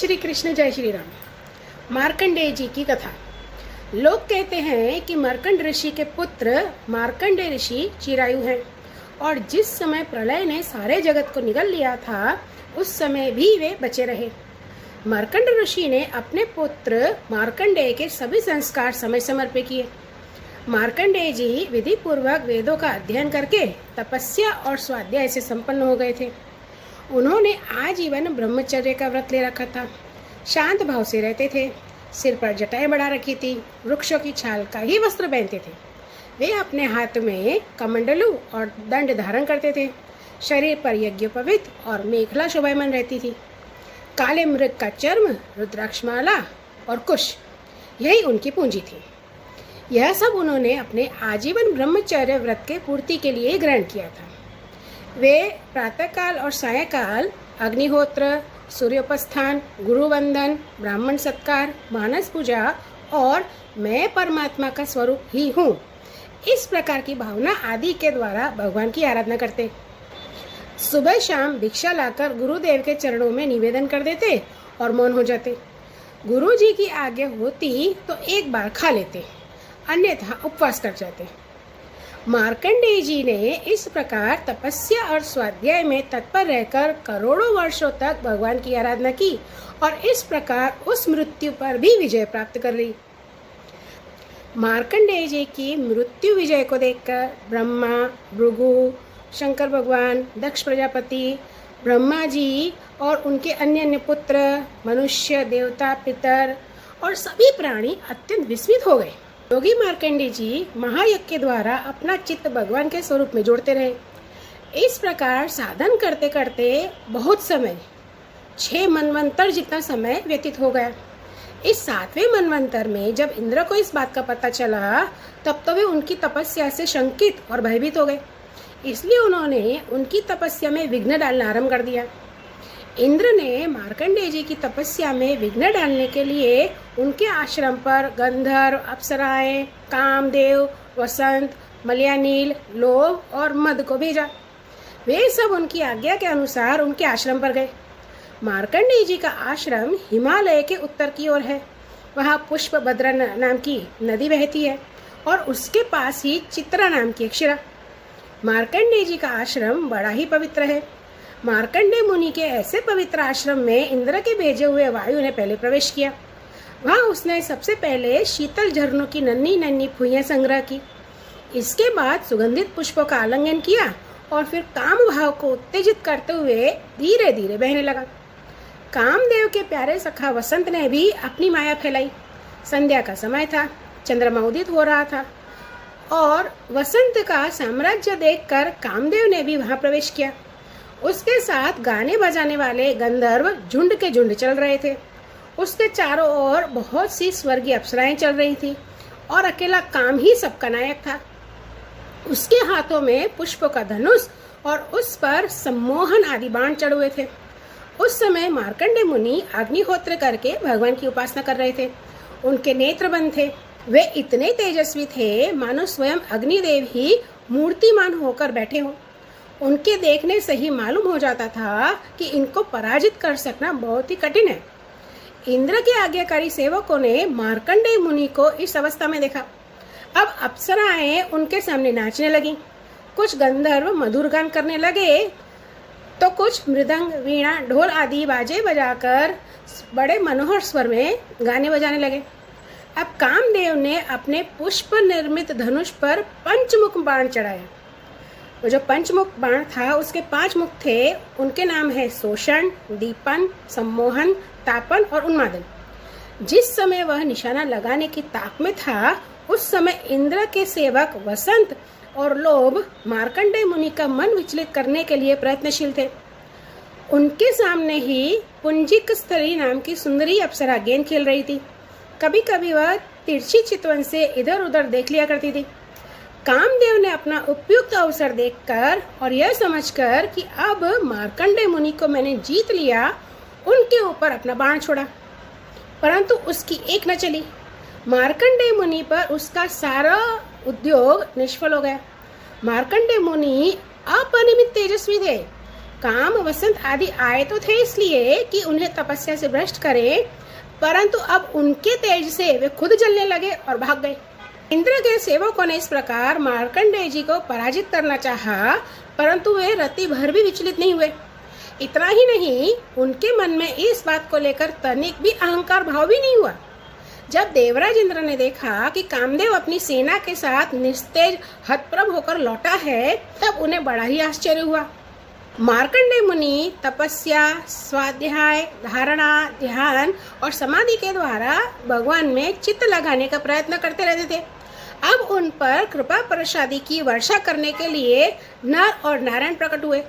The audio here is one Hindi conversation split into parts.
श्री कृष्ण, जय श्री राम। मार्कंडेय जी की कथा। लोग कहते हैं कि मार्कंड ऋषि के पुत्र मार्कंडेय ऋषि चिरायु हैं और जिस समय प्रलय ने सारे जगत को निगल लिया था उस समय भी वे बचे रहे। मार्कंड ऋषि ने अपने पुत्र मार्कंडेय के सभी संस्कार समय समय पे किए। मार्कंडेय जी विधि पूर्वक वेदों का अध्ययन करके तपस्या और स्वाध्याय से संपन्न हो गए थे। उन्होंने आजीवन ब्रह्मचर्य का व्रत ले रखा था। शांत भाव से रहते थे। सिर पर जटाएं बढ़ा रखी थी। वृक्षों की छाल का ही वस्त्र पहनते थे। वे अपने हाथ में कमंडलू और दंड धारण करते थे। शरीर पर यज्ञोपवीत और मेखला शोभायमान रहती थी। काले मृग का चर्म, रुद्राक्षमाला और कुश, यही उनकी पूंजी थी। यह सब उन्होंने अपने आजीवन ब्रह्मचर्य व्रत के पूर्ति के लिए ग्रहण किया था। वे प्रातःकाल और सायंकाल अग्निहोत्र, सूर्योपस्थान, गुरुवंदन, ब्राह्मण सत्कार, मानस पूजा और मैं परमात्मा का स्वरूप ही हूँ, इस प्रकार की भावना आदि के द्वारा भगवान की आराधना करते। सुबह शाम भिक्षा लाकर गुरुदेव के चरणों में निवेदन कर देते और मौन हो जाते। गुरु जी की आज्ञा होती तो एक बार खा लेते, अन्यथा उपवास कर जाते। मार्कंडेय जी ने इस प्रकार तपस्या और स्वाध्याय में तत्पर रहकर करोड़ों वर्षों तक भगवान की आराधना की और इस प्रकार उस मृत्यु पर भी विजय प्राप्त कर ली। मार्कंडेय जी की मृत्यु विजय को देखकर ब्रह्मा, भृगु, शंकर भगवान, दक्ष प्रजापति, ब्रह्मा जी और उनके अन्य अन्य पुत्र, मनुष्य, देवता, पितर और सभी प्राणी अत्यंत विस्मित हो गए। योगी मार्कंडेय जी महायज्ञ के द्वारा अपना चित्त भगवान के स्वरूप में जोड़ते रहे। इस प्रकार साधन करते करते बहुत समय, 6 मनवंतर जितना समय व्यतीत हो गया। इस 7वें मनवंतर में जब इंद्र को इस बात का पता चला तब तो वे उनकी तपस्या से शंकित और भयभीत हो गए। इसलिए उन्होंने उनकी तपस्या में विघ्न डालना आरंभ कर दिया। इंद्र ने मार्कंडेय जी की तपस्या में विघ्न डालने के लिए उनके आश्रम पर गंधर्व, अप्सराएं, कामदेव, वसंत, मलयानील, लोभ और मद को भेजा। वे सब उनकी आज्ञा के अनुसार उनके आश्रम पर गए। मार्कंडेय जी का आश्रम हिमालय के उत्तर की ओर है। वहाँ पुष्पभद्रा नाम की नदी बहती है और उसके पास ही चित्रा नाम की एक शिला। मार्कंडेय जी का आश्रम बड़ा ही पवित्र है। मार्कंडेय मुनि के ऐसे पवित्र आश्रम में इंद्र के भेजे हुए वायु ने पहले प्रवेश किया। वहाँ उसने सबसे पहले शीतल झरनों की नन्ही नन्ही फुइयां संग्रह की। इसके बाद सुगंधित पुष्पों का आलिंगन किया और फिर काम भाव को उत्तेजित करते हुए धीरे धीरे बहने लगा। कामदेव के प्यारे सखा वसंत ने भी अपनी माया फैलाई। संध्या का समय था, चंद्रमा उदित हो रहा था और वसंत का साम्राज्य देखकर कामदेव ने भी वहाँ प्रवेश किया। उसके साथ गाने बजाने वाले गंधर्व झुंड के झुंड चल रहे थे। उसके चारों ओर बहुत सी स्वर्गीय अप्सराएं चल रही थी और अकेला काम ही सबका नायक था। उसके हाथों में पुष्प का धनुष और उस पर सम्मोहन आदि बाण चढ़े हुए थे। उस समय मार्कंडेय मुनि अग्निहोत्र करके भगवान की उपासना कर रहे थे। उनके नेत्र बंद थे। वे इतने तेजस्वी थे मानो स्वयं अग्निदेव ही मूर्तिमान होकर बैठे हों। उनके देखने से ही मालूम हो जाता था कि इनको पराजित कर सकना बहुत ही कठिन है। इंद्र के आज्ञाकारी सेवकों ने मार्कंडेय मुनि को इस अवस्था में देखा। अब अप्सराएं उनके सामने नाचने लगी। कुछ गंधर्व मधुर गान करने लगे तो कुछ मृदंग, वीणा, ढोल आदि बाजे बजाकर बड़े मनोहर स्वर में गाने बजाने लगे। अब कामदेव ने अपने पुष्प निर्मित धनुष पर पंचमुख बाण चढ़ाया। वो जो पंचमुख बाण था उसके 5 मुख थे। उनके नाम है शोषण, दीपन, सम्मोहन, तापन और उन्मादन। जिस समय वह निशाना लगाने की ताक में था उस समय इंद्र के सेवक वसंत और लोभ मार्कंडेय मुनि का मन विचलित करने के लिए प्रयत्नशील थे। उनके सामने ही पुंजिक स्थली नाम की सुंदरी अप्सरा गेंद खेल रही थी। कभी कभी वह तिरछी चितवन से इधर उधर देख लिया करती थी। कामदेव ने अपना उपयुक्त अवसर देखकर और यह समझकर कि अब मार्कंडेय मुनि को मैंने जीत लिया, उनके ऊपर अपना बाण छोड़ा, परंतु उसकी एक न चली। मार्कंडेय मुनि पर उसका सारा उद्योग निष्फल हो गया। मार्कंडेय मुनि अपरिमित तेजस्वी थे। काम वसंत आदि आए तो थे इसलिए कि उन्हें तपस्या से भ्रष्ट करें, परंतु अब उनके तेज से वे खुद जलने लगे और भाग गए। इंद्र के सेवकों ने इस प्रकार मार्कंडेय जी को पराजित करना चाहा, परंतु वे रत्ती भर भी विचलित नहीं हुए। इतना ही नहीं, उनके मन में इस बात को लेकर तनिक भी अहंकार भाव भी नहीं हुआ। जब देवराज इंद्र ने देखा कि कामदेव अपनी सेना के साथ निस्तेज हतप्रभ होकर लौटा है, तब उन्हें बड़ा ही आश्चर्य हुआ। मार्कंडेय मुनि तपस्या, स्वाध्याय, धारणा, ध्यान और समाधि के द्वारा भगवान में चित्त लगाने का प्रयत्न करते रहते थे। अब उन पर कृपा प्रसादी की वर्षा करने के लिए नर और नारायण प्रकट हुए।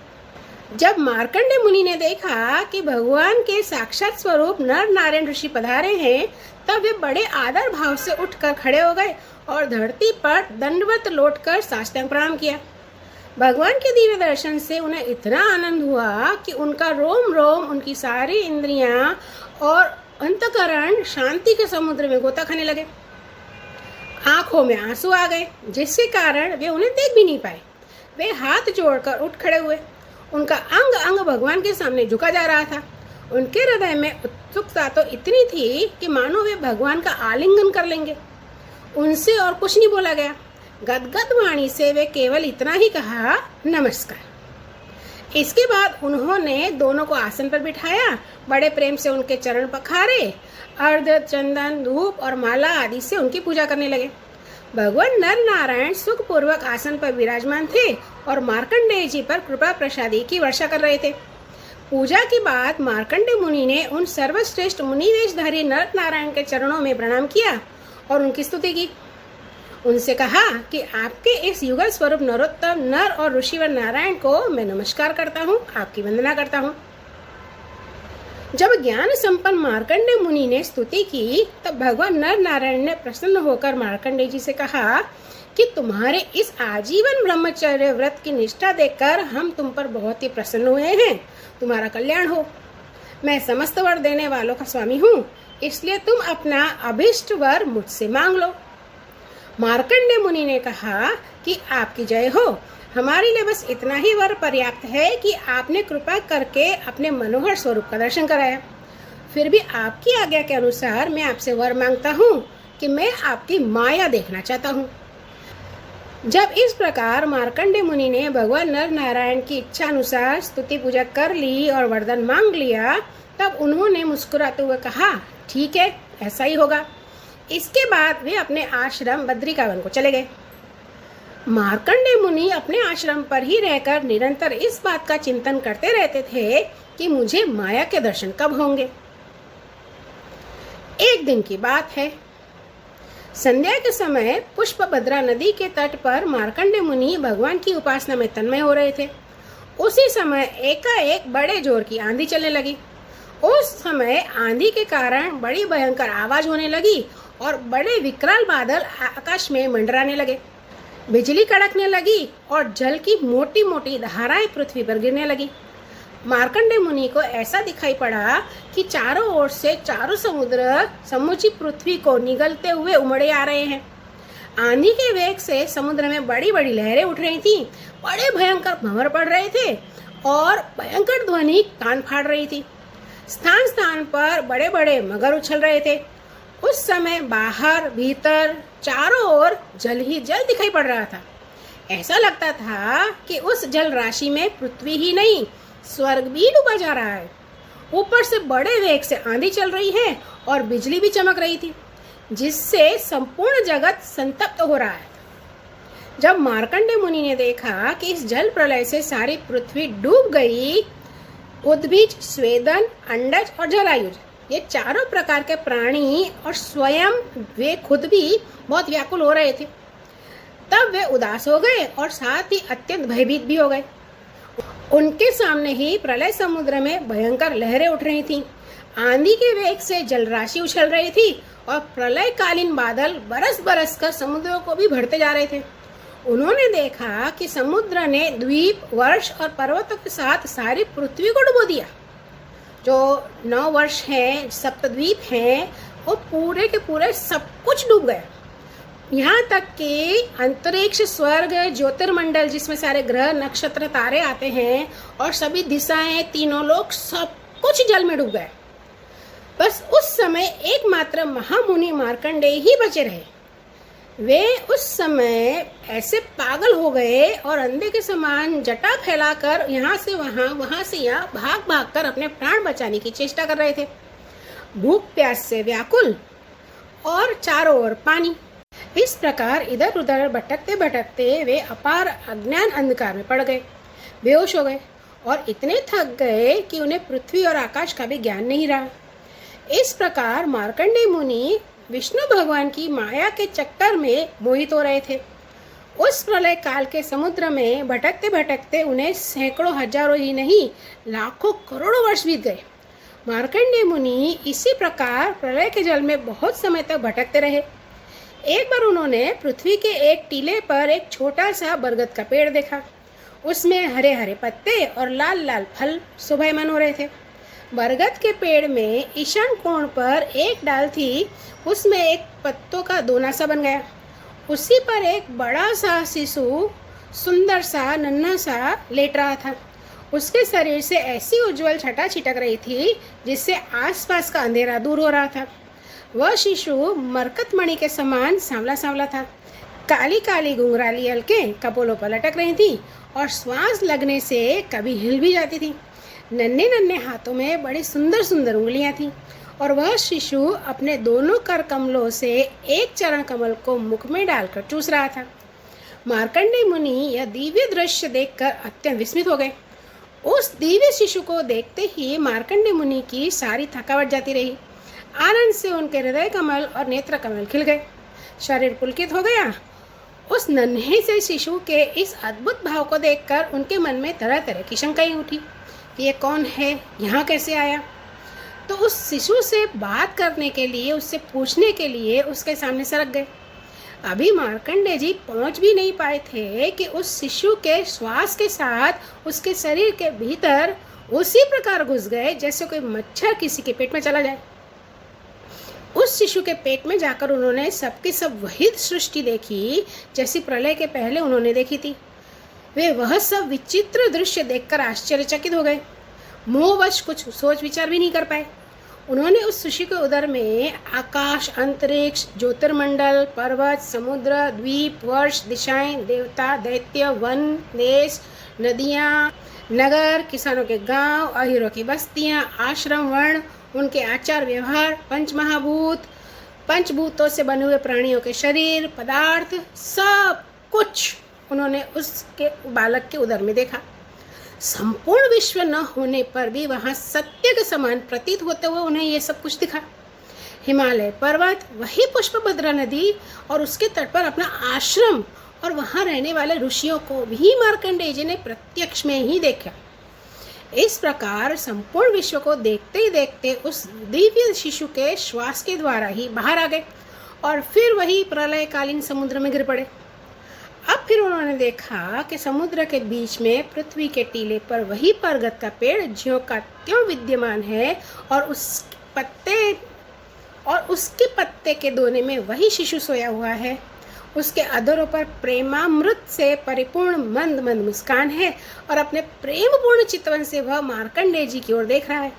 जब मार्कंडेय मुनि ने देखा कि भगवान के साक्षात स्वरूप नर नारायण ऋषि पधारे हैं, तब वे बड़े आदर भाव से उठकर खड़े हो गए और धरती पर दंडवत लौटकर साष्टांग प्रणाम किया। भगवान के दिव्य दर्शन से उन्हें इतना आनंद हुआ कि उनका रोम रोम, उनकी सारी इंद्रियां और अंतकरण शांति के समुद्र में गोता खाने लगे। आंखों में आंसू आ गए, जिसके कारण वे उन्हें देख भी नहीं पाए। वे हाथ जोड़कर उठ खड़े हुए। उनका अंग अंग भगवान के सामने झुका जा रहा था। उनके हृदय में उत्सुकता तो इतनी थी कि मानो वे भगवान का आलिंगन कर लेंगे। उनसे और कुछ नहीं बोला गया। गदगद वाणी से वे केवल इतना ही कहा, नमस्कार। इसके बाद उन्होंने दोनों को आसन पर बिठाया, बड़े प्रेम से उनके चरण पखारे, अर्ध, चंदन, धूप और माला आदि से उनकी पूजा करने लगे। भगवान नर नारायण सुखपूर्वक आसन पर विराजमान थे और मार्कंडेय जी पर कृपा प्रसादी की वर्षा कर रहे थे। पूजा के बाद मार्कंडेय मुनि ने उन सर्वश्रेष्ठ मुनिवेशधारी नर नारायण के चरणों में प्रणाम किया और उनकी स्तुति की। उनसे कहा कि आपके इस युगल स्वरूप नरोत्तम नर और ऋषिवर नारायण को मैं नमस्कार करता हूँ, आपकी वंदना करता हूँ। जब ज्ञान संपन्न मार्कंडेय मुनि ने स्तुति की, तब भगवान नर नारायण ने प्रसन्न होकर मार्कंडेय जी से कहा कि तुम्हारे इस आजीवन ब्रह्मचर्य व्रत की निष्ठा देखकर हम तुम पर बहुत ही प्रसन्न हुए हैं। तुम्हारा कल्याण हो। मैं समस्त वर देने वालों का स्वामी हूँ, इसलिए तुम अपना अभिष्ट वर मुझसे मांग लो। मार्कंडेय मुनि ने कहा कि आपकी जय हो। हमारे लिए बस इतना ही वर पर्याप्त है कि आपने कृपा करके अपने मनोहर स्वरूप का दर्शन कराया। फिर भी आपकी आज्ञा के अनुसार मैं आपसे वर मांगता हूँ कि मैं आपकी माया देखना चाहता हूँ। जब इस प्रकार मार्कंडेय मुनि ने भगवान नर नारायण की इच्छा अनुसार स्तुति पूजा कर ली और वरदान मांग लिया, तब उन्होंने मुस्कुराते हुए कहा, ठीक है, ऐसा ही होगा। इसके बाद वे अपने आश्रम बद्रिकावन को चले गए। मार्कंडेय मुनि अपने आश्रम पर ही रहकर निरंतर इस बात का चिंतन करते रहते थे कि मुझे माया के दर्शन कब होंगे। एक दिन की बात है। संध्या के समय पुष्पभद्रा नदी के तट पर मार्कंडेय मुनि भगवान की उपासना में तन्मय हो रहे थे। उसी समय एकाएक बड़े जोर की आंधी चलने लगी। उस समय आंधी के कारण बड़ी भयंकर आवाज होने लगी और बड़े विकराल बादल आकाश में मंडराने लगे। बिजली कड़कने लगी और जल की मोटी मोटी धाराएं पृथ्वी पर गिरने लगी। मार्कंडेय मुनि को ऐसा दिखाई पड़ा कि चारों ओर से चारों समुद्र समूची पृथ्वी को निगलते हुए उमड़े आ रहे हैं। आंधी के वेग से समुद्र में बड़ी बड़ी लहरें उठ रही थीं, बड़े भयंकर भंवर पड़ रहे थे और भयंकर ध्वनि कान फाड़ रही थी। स्थान स्थान पर बड़े बड़े मगर उछल रहे थे। उस समय बाहर भीतर चारों ओर जल ही जल दिखाई पड़ रहा था। ऐसा लगता था कि उस जल राशि में पृथ्वी ही नहीं, स्वर्ग भी डूबा जा रहा है। ऊपर से बड़े वेग से आंधी चल रही है और बिजली भी चमक रही थी, जिससे संपूर्ण जगत संतप्त हो रहा है। जब मार्कंडेय मुनि ने देखा कि इस जल प्रलय से सारी पृथ्वी डूब गई, उद्भिज, स्वेदन, अंडज और जलायुज, ये चारों प्रकार के प्राणी और स्वयं वे खुद भी बहुत व्याकुल हो रहे थे, तब वे उदास हो गए और साथ ही अत्यंत भयभीत भी हो गए। उनके सामने ही प्रलय समुद्र में भयंकर लहरें उठ रही थीं। आंधी के वेग से जलराशि उछल रही थी और प्रलयकालीन बादल बरस बरस कर समुद्रों को भी भरते जा रहे थे। उन्होंने देखा कि समुद्र ने द्वीप, वर्ष और पर्वतों के साथ सारी पृथ्वी को डुबो दिया। जो 9 वर्ष हैं, सप्तद्वीप हैं, वो पूरे के पूरे सब कुछ डूब गया। यहाँ तक कि अंतरिक्ष, स्वर्ग, ज्योतिर्मंडल जिसमें सारे ग्रह, नक्षत्र, तारे आते हैं और सभी दिशाएं, तीनों लोग, सब कुछ जल में डूब गए। बस उस समय एकमात्र महामुनि मार्कंडेय ही बचे रहे। वे उस समय ऐसे पागल हो गए और अंधे के समान जटा फैलाकर यहाँ से वहाँ से यहाँ भाग भाग कर अपने प्राण बचाने की चेष्टा कर रहे थे। भूख प्यास से व्याकुल और चारों ओर पानी। इस प्रकार इधर उधर भटकते भटकते वे अपार अज्ञान अंधकार में पड़ गए, बेहोश हो गए और इतने थक गए कि उन्हें पृथ्वी और आकाश का भी ज्ञान नहीं रहा। इस प्रकार मार्कंडेय मुनि विष्णु भगवान की माया के चक्कर में मोहित हो रहे थे। उस प्रलय काल के समुद्र में भटकते भटकते उन्हें सैकड़ों हजारों ही नहीं, लाखों करोड़ों वर्ष बीत गए। मार्कंडेय मुनि इसी प्रकार प्रलय के जल में बहुत समय तक भटकते रहे। एक बार उन्होंने पृथ्वी के एक टीले पर एक छोटा सा बरगद का पेड़ देखा। उसमें हरे हरे पत्ते और लाल लाल फल शोभायमान हो रहे थे। बरगद के पेड़ में ईशान कोण पर एक डाल थी, उसमें एक पत्तों का दोना सा बन गया। उसी पर एक बड़ा सा शिशु सुंदर सा नन्हा सा लेट रहा था। उसके शरीर से ऐसी उज्जवल छटा छिटक रही थी जिससे आसपास का अंधेरा दूर हो रहा था। वह शिशु मरकतमणि के समान सांवला सांवला था। काली काली घुंघराली हल्के कपोलों पर लटक रही थी और श्वास लगने से कभी हिल भी जाती थी। नन्हे नन्हे हाथों में बड़ी सुंदर सुंदर उंगलियां थीं और वह शिशु अपने दोनों कर कमलों से एक चरण कमल को मुख में डालकर चूस रहा था। मार्कंडेय मुनि यह दिव्य दृश्य देखकर अत्यंत विस्मित हो गए। उस दिव्य शिशु को देखते ही मार्कंडेय मुनि की सारी थकावट जाती रही। आनंद से उनके हृदय कमल और नेत्र कमल खिल गए, शरीर पुलकित हो गया। उस नन्हे से शिशु के इस अद्भुत भाव को देखकर उनके मन में तरह तरह की शंकाएं उठी कि ये कौन है, यहाँ कैसे आया। तो उस शिशु से बात करने के लिए, उससे पूछने के लिए उसके सामने सरक गए। अभी मार्कंडेय जी पहुँच भी नहीं पाए थे कि उस शिशु के श्वास के साथ उसके शरीर के भीतर उसी प्रकार घुस गए जैसे कोई मच्छर किसी के पेट में चला जाए। उस शिशु के पेट में जाकर उन्होंने सबकी सब वही सृष्टि देखी जैसी प्रलय के पहले उन्होंने देखी थी। वे वह सब विचित्र दृश्य देखकर आश्चर्यचकित हो गए। मोहवश कुछ सोच विचार भी नहीं कर पाए। उन्होंने उस शिशु के उदर में आकाश, अंतरिक्ष, ज्योतिर्मंडल, पर्वत, समुद्र, द्वीप, वर्ष, दिशाएं, देवता, दैत्य, वन, देश, नदियाँ, नगर, किसानों के गांव, अहीरों की बस्तियाँ, आश्रम, वर्ण, उनके आचार व्यवहार, पंचमहाभूत, पंचभूतों से बने हुए प्राणियों के शरीर, पदार्थ, सब कुछ उन्होंने उसके बालक के उदर में देखा। संपूर्ण विश्व न होने पर भी वहाँ सत्य के समान प्रतीत होते हुए उन्हें ये सब कुछ दिखा। हिमालय पर्वत, वही पुष्पभद्रा नदी और उसके तट पर अपना आश्रम और वहाँ रहने वाले ऋषियों को भी मार्कंडेय जी ने प्रत्यक्ष में ही देखा। इस प्रकार संपूर्ण विश्व को देखते ही देखते उस दिव्य शिशु के श्वास के द्वारा ही बाहर आ गए और फिर वही प्रलयकालीन समुद्र में गिर पड़े। अब फिर उन्होंने देखा कि समुद्र के बीच में पृथ्वी के टीले पर वही बरगद का पेड़ ज्यों का त्यों विद्यमान है और उसके पत्ते के दोने में वही शिशु सोया हुआ है। उसके अधरों पर प्रेमामृत से परिपूर्ण मंद मंद मुस्कान है और अपने प्रेमपूर्ण चितवन से वह मार्कंडेय जी की ओर देख रहा है।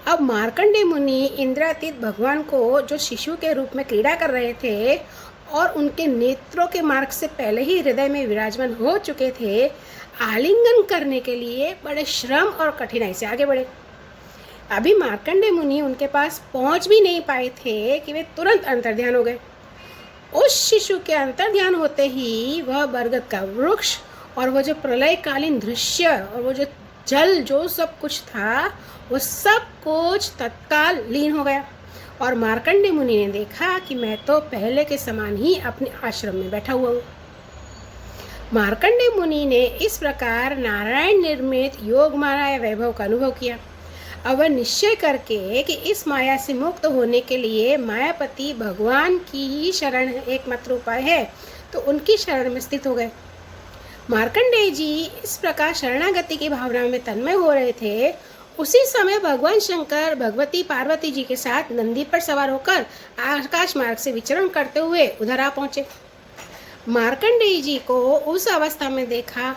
अब मार्कंडेय मुनि इंद्रातीत भगवान को जो शिशु के रूप में क्रीड़ा कर रहे थे और उनके नेत्रों के मार्ग से पहले ही हृदय में विराजमान हो चुके थे, आलिंगन करने के लिए बड़े श्रम और कठिनाई से आगे बढ़े। अभी मार्कंडेय मुनि उनके पास पहुंच भी नहीं पाए थे कि वे तुरंत अंतर्ध्यान हो गए। उस शिशु के अंतर्ध्यान होते ही वह बरगद का वृक्ष और वो जो प्रलयकालीन दृश्य और वो जो जल जो सब कुछ था वो सब कुछ तत्काल लीन हो गया और मार्कंडेय मुनि ने देखा कि मैं तो पहले के समान ही अपने आश्रम में बैठा हुआ हूँ। मार्कंडेय मुनि ने इस प्रकार नारायण निर्मित योग माया वैभव का अनुभव किया। अब वह निश्चय करके कि इस माया से मुक्त होने के लिए मायापति भगवान की ही शरण एकमात्र उपाय है, तो उनकी शरण में स्थित हो गए। मार्कंडेय जी इस प्रकार शरणागति की भावना में तन्मय हो रहे थे उसी समय भगवान शंकर भगवती पार्वती जी के साथ नंदी पर सवार होकर आकाश मार्ग से विचरण करते हुए उधर आ पहुंचे। मार्कंडेय जी को उस अवस्था में देखा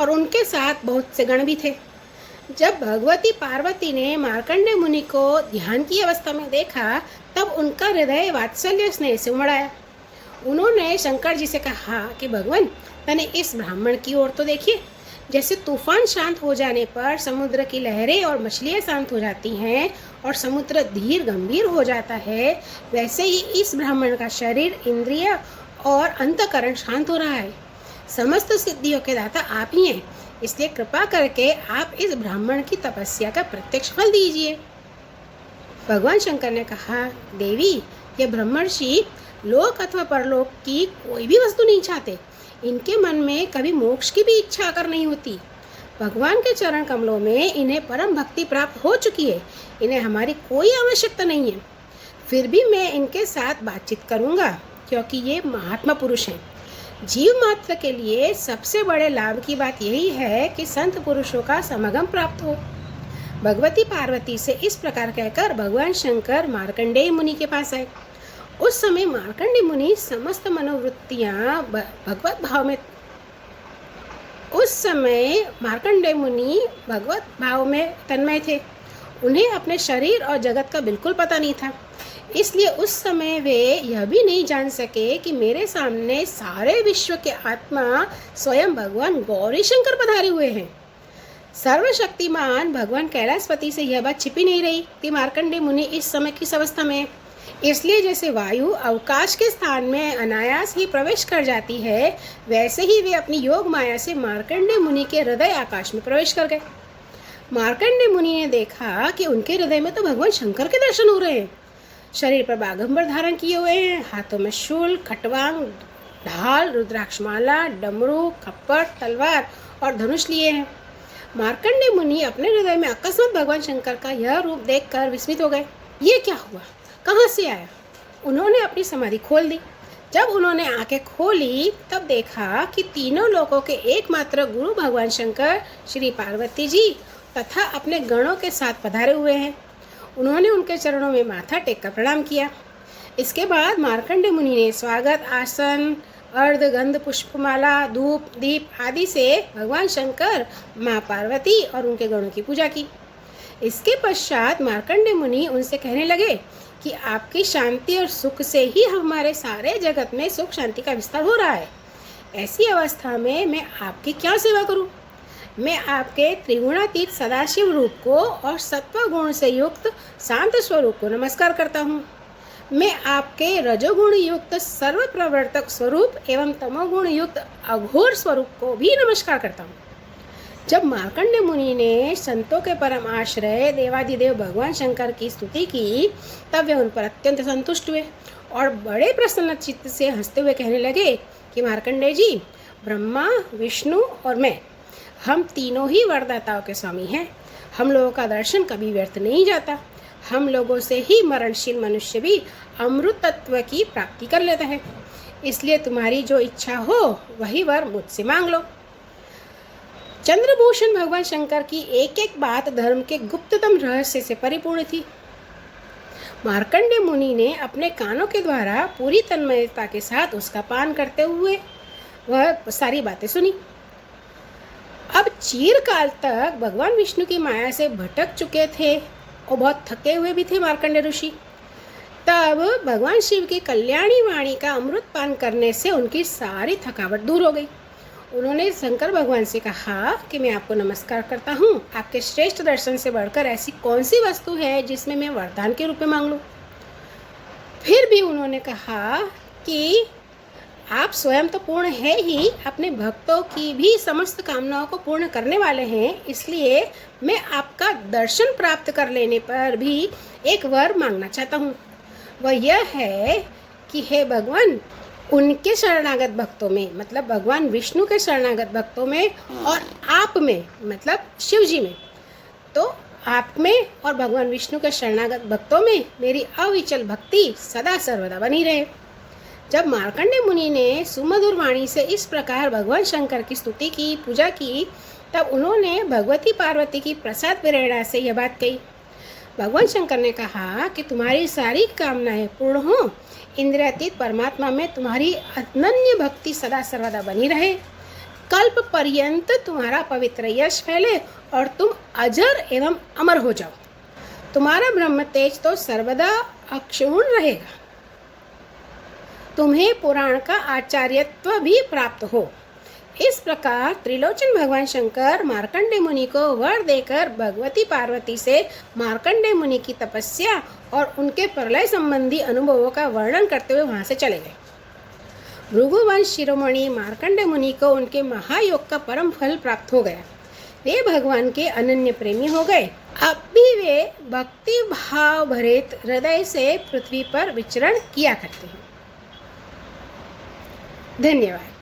और उनके साथ बहुत से गण भी थे। जब भगवती पार्वती ने मार्कंडेय मुनि को ध्यान की अवस्था में देखा तब उनका हृदय वात्सल्य स्नेह से उमड़ आया। उन्होंने शंकर जी से कहा कि भगवान, मैंने इस ब्राह्मण की ओर तो देखिए। जैसे तूफान शांत हो जाने पर समुद्र की लहरें और मछलियाँ शांत हो जाती हैं और समुद्र धीर गंभीर हो जाता है, वैसे ही इस ब्राह्मण का शरीर, इंद्रिय और अंतःकरण शांत हो रहा है। समस्त सिद्धियों के दाता आप ही हैं, इसलिए कृपा करके आप इस ब्राह्मण की तपस्या का प्रत्यक्ष फल दीजिए। भगवान शंकर ने कहा, देवी, ये ब्रह्मर्षि लोक अथवा परलोक की कोई भी वस्तु नहीं चाहते। इनके मन में कभी मोक्ष की भी इच्छा आकर नहीं होती। भगवान के चरण कमलों में इन्हें परम भक्ति प्राप्त हो चुकी है। इन्हें हमारी कोई आवश्यकता नहीं है। फिर भी मैं इनके साथ बातचीत करूंगा क्योंकि ये महात्मा पुरुष हैं। जीव मात्र के लिए सबसे बड़े लाभ की बात यही है कि संत पुरुषों का समागम प्राप्त हो। भगवती पार्वती से इस प्रकार कहकर भगवान शंकर मार्कंडेय मुनि के पास आए। उस समय मार्कंडेय मुनि समस्त मनोवृत्तियां भगवत भाव में तन्मय थे। उन्हें अपने शरीर और जगत का बिल्कुल पता नहीं था। इसलिए उस समय वे यह भी नहीं जान सके कि मेरे सामने सारे विश्व के आत्मा स्वयं भगवान गौरी शंकर पधारे हुए हैं। सर्वशक्तिमान भगवान कैलाशपति से यह बात छिपी नहीं रही कि मार्कंडेय मुनि इस समय किस अवस्था में है। इसलिए जैसे वायु अवकाश के स्थान में अनायास ही प्रवेश कर जाती है, वैसे ही वे अपनी योग माया से मार्कंडेय मुनि के हृदय आकाश में प्रवेश कर गए। मार्कंडेय मुनि ने देखा कि उनके हृदय में तो भगवान शंकर के दर्शन हो रहे हैं। शरीर पर बागंबर धारण किए हुए हैं, हाथों में शूल, खटवांग, ढाल, रुद्राक्षमाला, डमरू, खप्पर, तलवार और धनुष लिए हैं। मार्कंडेय मुनि अपने हृदय में अकस्मात भगवान शंकर का यह रूप देखकर विस्मित हो गए। ये क्या हुआ, कहाँ से आया? उन्होंने अपनी समाधि खोल दी। जब उन्होंने आंखें खोली तब देखा कि तीनों लोकों के एकमात्र गुरु भगवान शंकर, श्री पार्वती जी तथा अपने गणों के साथ पधारे हुए हैं। उन्होंने उनके चरणों में माथा टेककर प्रणाम किया। इसके बाद मार्कंडेय मुनि ने स्वागत आसन, अर्ध, गंध, पुष्पमाला, धूप, दीप आदि से भगवान शंकर, माँ पार्वती और उनके गणों की पूजा की। इसके पश्चात मार्कंडेय मुनि उनसे कहने लगे कि आपकी शांति और सुख से ही हमारे सारे जगत में सुख शांति का विस्तार हो रहा है। ऐसी अवस्था में मैं आपकी क्या सेवा करूं? मैं आपके त्रिगुणातीत सदाशिव रूप को और सत्व गुण से युक्त शांत स्वरूप को नमस्कार करता हूँ। मैं आपके रजोगुण युक्त सर्व प्रवर्तक स्वरूप एवं तमोगुण युक्त अघोर स्वरूप को भी नमस्कार करता हूँ। जब मार्कंडेय मुनि ने संतों के परम आश्रय देवादिदेव भगवान शंकर की स्तुति की तब वे उन पर अत्यंत संतुष्ट हुए और बड़े प्रसन्न चित्त से हंसते हुए कहने लगे कि मार्कंडेय जी, ब्रह्मा, विष्णु और मैं, हम तीनों ही वरदाताओं के स्वामी हैं। हम लोगों का दर्शन कभी व्यर्थ नहीं जाता। हम लोगों से ही मरणशील मनुष्य भी अमृत तत्व की प्राप्ति कर लेता है। इसलिए तुम्हारी जो इच्छा हो वही वर मुझसे मांग लो। चंद्रभूषण भगवान शंकर की एक एक बात धर्म के गुप्ततम रहस्य से परिपूर्ण थी। मार्कंडेय मुनि ने अपने कानों के द्वारा पूरी तन्मयता के साथ उसका पान करते हुए वह सारी बातें सुनी। अब चिरकाल तक भगवान विष्णु की माया से भटक चुके थे और बहुत थके हुए भी थे मार्कंडेय ऋषि। तब भगवान शिव की कल्याणी वाणी का अमृत पान करने से उनकी सारी थकावट दूर हो गई। उन्होंने शंकर भगवान से कहा कि मैं आपको नमस्कार करता हूँ। आपके श्रेष्ठ दर्शन से बढ़कर ऐसी कौन सी वस्तु है जिसमें मैं वरदान के रूप में मांग लूँ? फिर भी उन्होंने कहा कि आप स्वयं तो पूर्ण है ही, अपने भक्तों की भी समस्त कामनाओं को पूर्ण करने वाले हैं। इसलिए मैं आपका दर्शन प्राप्त कर लेने पर भी एक वर मांगना चाहता हूँ। वह यह है कि हे भगवान, उनके शरणागत भक्तों में, मतलब भगवान विष्णु के शरणागत भक्तों में और आप में, मतलब शिव जी में, तो आप में और भगवान विष्णु के शरणागत भक्तों में मेरी अविचल भक्ति सदा सर्वदा बनी रहे। जब मार्कंडेय मुनि ने सुमधुर वाणी से इस प्रकार भगवान शंकर की स्तुति की, पूजा की, तब उन्होंने भगवती पार्वती की प्रसाद प्रेरणा से यह बात कही। भगवान शंकर ने कहा कि तुम्हारी सारी कामनाएं पूर्ण हो, इंद्रियातीत परमात्मा में तुम्हारी अनन्य भक्ति सदा सर्वदा बनी रहे, कल्प पर्यंत तुम्हारा पवित्र यश फैले और तुम अजर एवं अमर हो जाओ। तुम्हारा ब्रह्म तेज तो सर्वदा अक्षुण्ण रहेगा। तुम्हें पुराण का आचार्यत्व भी प्राप्त हो। इस प्रकार त्रिलोचन भगवान शंकर मार्कंडेय मुनि को वर देकर भगवती पार्वती से मार्कंडेय मुनि की तपस्या और उनके प्रलय संबंधी अनुभवों का वर्णन करते हुए वहां से चले गए। भृगुवंश शिरोमणि मार्कंडेय मुनि को उनके महायोग का परम फल प्राप्त हो गया। वे भगवान के अनन्य प्रेमी हो गए। अब भी वे भक्ति भाव भरित हृदय से पृथ्वी पर विचरण किया करते हैं। धन्यवाद।